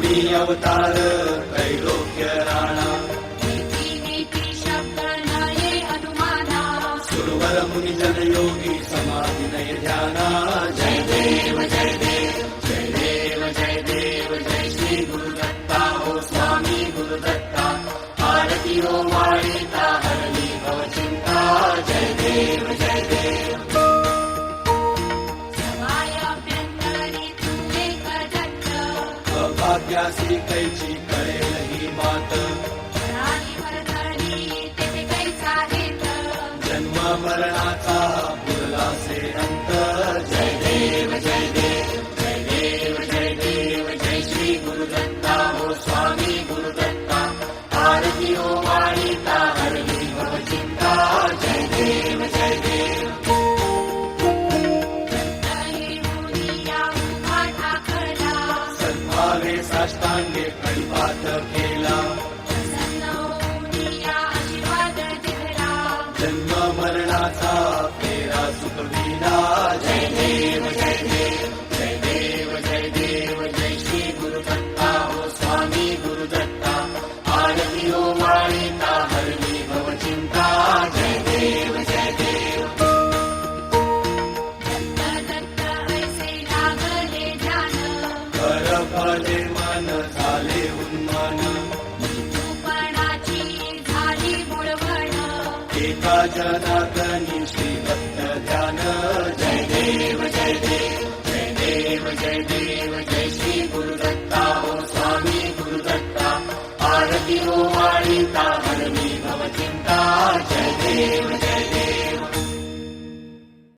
तुम्ही अवतार त्रैलोक्य राणा सुरवर मुनि जन योगी समाधि नय ध्याना जय देव जय देव जय देव जय देव जय श्री गुरुदत्ता हो स्वामी गुरुदत्ता आरती हो माळिता हरली भव चिंता जय देव जय देव अभाग्यासी कैची कळेल ही बात जन्म मरणाचा पुरलासे अंत जय देव जय देव जय देव जय देव जय श्री गुरुदत्ता हो स्वामी गुरुदत्ता आरती हो माळिता हरली भव चिंता जय देव जय देव सद्भावे साष्टांगे प्रणिपात केला जन्म मरणाचा फेरा सुखविला जय देव जय देव जय देव जय देव जय श्री गुरुदत्ता हो स्वामी गुरुदत्ता आरती हो माळिता हरली भव चिंता जय देव जय देव कर फले मन झाले उन्मान एका जनार्दनी श्री भक्त ध्यान जय देव जय देव जय देव जय देव जय श्री गुरुदत्ता हो स्वामी गुरुदत्ता आरती हो माळिता हरली भव चिंता जय देव